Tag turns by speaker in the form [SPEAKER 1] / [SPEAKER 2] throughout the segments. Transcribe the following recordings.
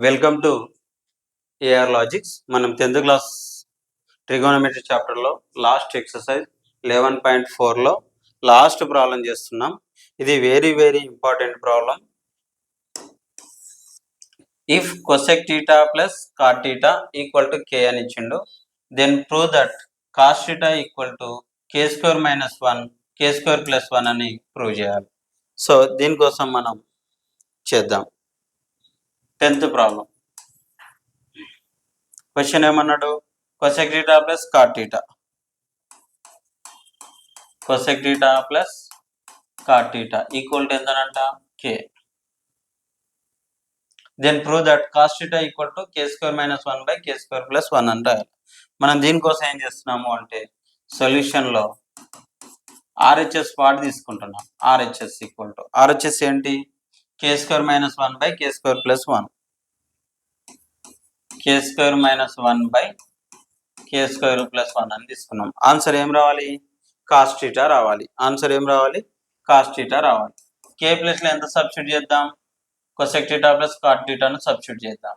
[SPEAKER 1] Welcome to AR logics. మనం 10th class trigonometry చాప్టర్లో last exercise 11.4లో లాస్ట్ ప్రాబ్లం చేస్తున్నాం. ఇది very important problem. If cosec theta plus cot theta equal to k అని ఇచ్చిండు, then prove that cos theta equal to k square minus 1 k square plus 1 అని prove చేయాలి. So దీనికోసం మనం చేద్దాం. 10th ప్రాబ్లం క్వశ్చన్ ఏమన్నాడు? cosec theta plus cot theta, cosec theta plus cot theta equal to ఎంతనంట? k. Then prove that cos theta equal to k square minus 1 by k square plus 1 అంట. మనం దీనికోసం ఏం చేస్తున్నాము అంటే సొల్యూషన్లో RHS పార్ట్ తీసుకుంటున్నాం. RHS equal to RHS ఏంటి? k square minus 1 by k square plus 1, k square minus 1 by k square plus 1 అని తీసుకున్నాం. ఆన్సర్ ఏం రావాలి? cos theta రావాలి. ఆన్సర్ ఏం రావాలి? cos theta రావాలి. k ప్లస్లో ఎంత సబ్స్టిట్యూట్ చేద్దాం? cosec theta plus cot theta ను సబ్స్టిట్యూట్ చేద్దాం.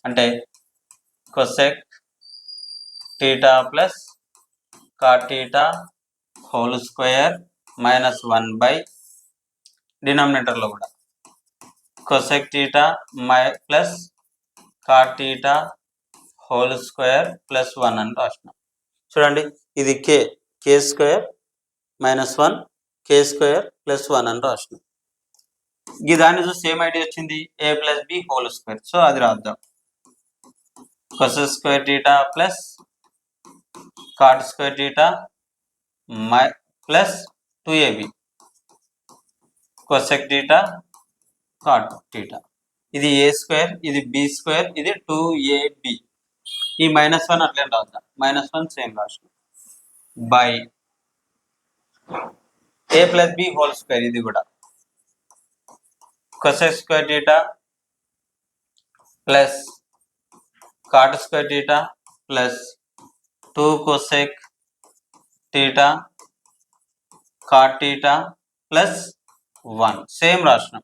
[SPEAKER 1] అంటే cosec theta plus cot theta whole square minus 1 by డినామినేటర్లో కూడా cosec theta plus cot theta whole square plus 1 అని రాసినాం. చూడండి, ఇది k square minus 1 k square plus 1 అని రాసినాం. ఈ దాన్ని చూసి సేమ్ ఐడియా వచ్చింది, a plus b whole square. So అది రాద్దాం. cos square theta plus cot square theta plus 2ab cosec theta cot theta. ఇది a స్క్వేర్, ఇది b స్క్వేర్, ఇది 2ab. ఈ మైనస్ 1 అట్లే రాద్దాం. మైనస్ 1 సేమ్ రాసినాం by a plus b whole square, ఇది కూడా cosec square theta plus cot square theta plus 2 cosec theta cot theta plus 1 same రాసినాం.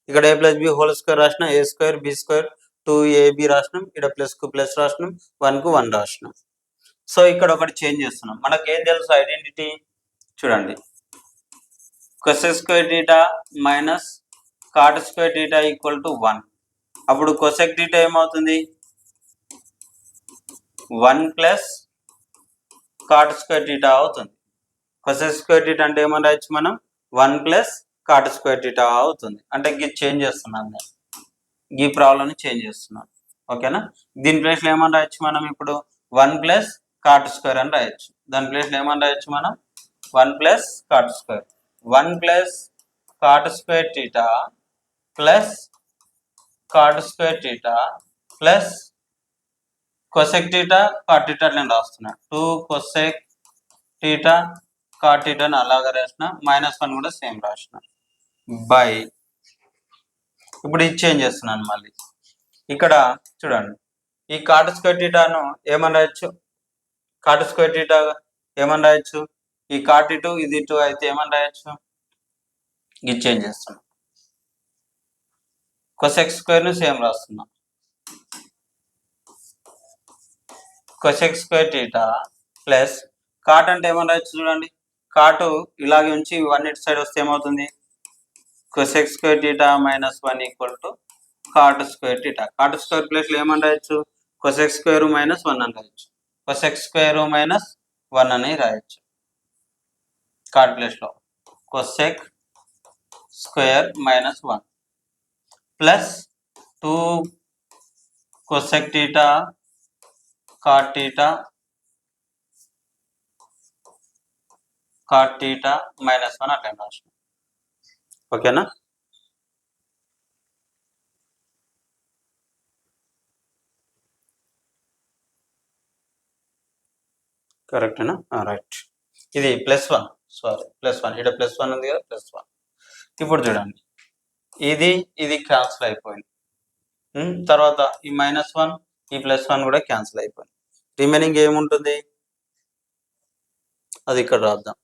[SPEAKER 1] ఇక్కడ a plus b whole square రాసిన, a square b square 2ab రాసినాం. ఇక్కడ plus కు plus రాసినాం, 1 కు 1 రాసినాం. So ఇక్కడ ఒకటి చేంజ్ చేస్తున్నాం. మనకు ఏం తెలుసు ఐడెంటిటీ? చూడండి, cosec square theta minus cot square theta equal to 1. అప్పుడు cosec theta ఏమవుతుంది? 1 ప్లస్ cot స్క్వేర్ theta అవుతుంది. cosec స్క్వేర్ theta అంటే ఏమని రాయొచ్చు మనం? 1 ప్లస్ cot స్క్వేర్ theta అవుతుంది. అంటే ఇది చేంజ్ చేస్తున్నాను నేను, ఈ ప్రాబ్లమ్ని చేంజ్ చేస్తున్నాను. ఓకేనా? దీని ప్లేస్లో ఏమని రాయొచ్చు మనం? ఇప్పుడు 1 ప్లస్ cot స్క్వేర్ అని రాయొచ్చు. దాని ప్లేస్లో ఏమని రాయొచ్చు మనం? 1 plus cot square, 1 plus cot square theta plus cot square theta plus cosec theta cot theta నేను రాస్తున్నా. 2 cosec theta cot theta అని అలాగే రాసిన, మైనస్ 1 కూడా సేమ్ రాసిన బై. ఇప్పుడు ఇది చేంజ్ చేస్తున్నాను మళ్ళీ. ఇక్కడ చూడండి, ఈ cot స్క్వేర్ thetaను ఏమని రాయొచ్చు? cot స్క్వేర్ theta ఏమని రాయొచ్చు? ఈ cot ఇటు ఇది ఇటు అయితే ఏమని రాయొచ్చు? ఇది చేంజ్ చేస్తున్నాం. cosec స్క్వేర్ ను సేమ్ రాస్తున్నాం. cosec square theta plus cot అంటే ఏమని రాయొచ్చు? చూడండి, cot ఇలాగే ఉంచి 1 ఇటు సైడ్ వస్తే ఏమవుతుంది? cosec square theta minus 1 equal to cot square theta. cot square ప్లేస్లో ఏమని రాయొచ్చు? cosec స్క్వేర్ మైనస్ 1 అని రాయొచ్చు. cosec స్క్వేర్ మైనస్ 1 అని రాయొచ్చు. cot ప్లేస్లో cosec square minus 1 plus 2 cosec theta cot theta minus 1 అట్లా రాసిన. ఓకేనా? కరెక్టేనా? రైట్. ఇది ప్లస్ 1, సారీ ప్లస్ 1, ఇక్కడ ప్లస్ 1 ఉంది కదా, ప్లస్ 1. ఇప్పుడు చూడండి, ఇది క్యాన్సిల్ అయిపోయింది. తర్వాత ఈ మైనస్ 1 ఈ ప్లస్ 1 కూడా క్యాన్సిల్ అయిపోయింది. రిమైనింగ్ ఏముంటుంది? అది ఇక్కడ రాద్దాం.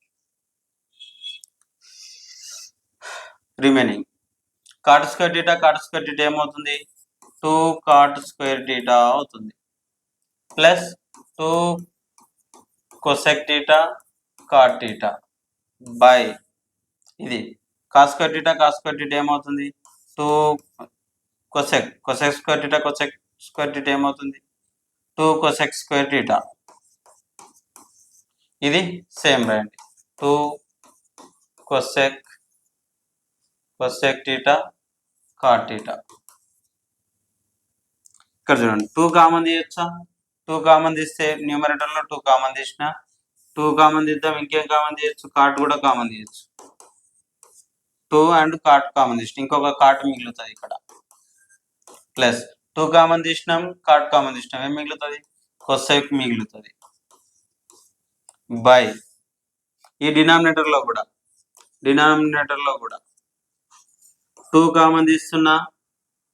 [SPEAKER 1] రిమైనింగ్ cot స్క్వేర్ theta ఏమవుతుంది? 2 కాట్ స్క్వేర్ టీటా అవుతుంది plus 2 cosec theta cot theta by ఇది కాస్ స్క్వేర్ టీటా ఏమవుతుంది 2 కొసెక్ స్క్వేర్ టీటా ఏమవుతుంది 2 కొసెక్ స్క్వేర్ టీటా ఇది సేమ్ రాయండి 2 కొసెక్ టీటా కాట్ టీటా ఇక్కడ చూడండి 2 కామన్ తీయచ్చా 2 కామన్ తీస్తే న్యూమరేటర్లో 2 కామన్ తీసిన 2 కామన్ తీద్దాం ఇంకేం కామన్ తీయచ్చు కాట్ కూడా కామన్ తీయచ్చు 2 అండ్ కాట్ కామన్ తీసిన ఇంకొక కాట్ మిగులుతుంది ఇక్కడ ప్లస్ 2 కామన్ తీసినాం కాట్ కామన్ తీసినాం ఏం మిగులుతుంది కొసెక్ మిగులుతుంది బై ఈ డినామినేటర్లో కూడా 2 కామన్ తీస్తున్నా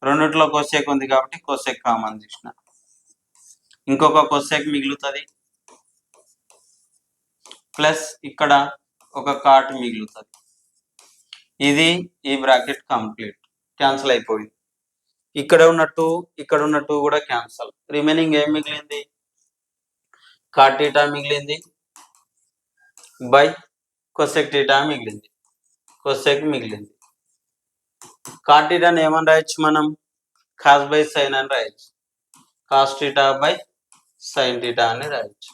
[SPEAKER 1] రెండిట్లో కొసెక్ ఉంది కాబట్టి కొసెక్ కామన్ తీసిన ఇంకొక కొసెక్ మిగులుతుంది ప్లస్ ఇక్కడ ఒక కాట్ మిగులుతుంది ఇది ఈ బ్రాకెట్ కంప్లీట్ క్యాన్సిల్ అయిపోయింది ఇక్కడ ఉన్న 2 కూడా క్యాన్సిల్ రిమైనింగ్ ఏం మిగిలింది కాట్ టీటా మిగిలింది బై కొసెక్ టీటా మిగిలింది కొసెక్ మిగిలింది కాట్ టీటాని ఏమని రాయొచ్చు మనం కాస్ బై సైన్ అని రాయొచ్చు cos theta by sine theta అని రాయొచ్చు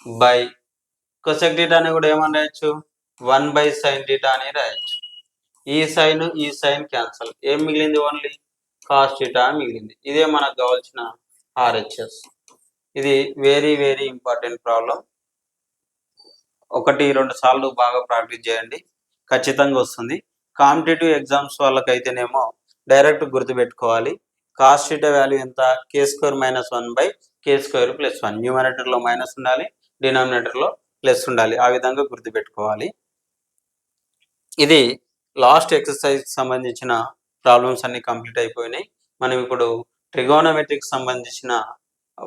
[SPEAKER 1] బై కొసెక్ టీటాని కూడా ఏమని రాయొచ్చు 1 బై సైన్ టీటా అని రాయొచ్చు ఈ సైన్ క్యాన్సల్ ఏం మిగిలింది ఓన్లీ కాస్ టీటా మిగిలింది ఇదే మనకు కావాల్సిన ఆర్హెచ్ఎస్ ఇది వెరీ వెరీ ఇంపార్టెంట్ ప్రాబ్లం 1-2 సార్లు బాగా ప్రాక్టీస్ చేయండి ఖచ్చితంగా వస్తుంది కాంపిటేటివ్ ఎగ్జామ్స్ వాళ్ళకైతేనేమో డైరెక్ట్ గుర్తుపెట్టుకోవాలి కాస్ టీటా వాల్యూ ఎంత k² - 1 బై k² + 1 న్యూమరేటర్లో మైనస్ ఉండాలి డినామినేటర్లో ప్లస్ ఉండాలి ఆ విధంగా గుర్తుపెట్టుకోవాలి ఇది లాస్ట్ ఎక్సర్సైజ్ సంబంధించిన ప్రాబ్లమ్స్ అన్ని కంప్లీట్ అయిపోయినాయి మనం ఇప్పుడు ట్రిగోనోమెట్రిక్ సంబంధించిన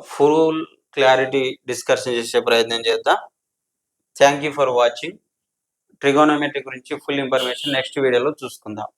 [SPEAKER 1] ఫుల్ క్లారిటీ డిస్కషన్ చేసే ప్రయత్నం చేద్దాం thank you for watching trigonometry గురించి ఫుల్ ఇన్ఫర్మేషన్ నెక్స్ట్ వీడియోలో చూసుకుందాం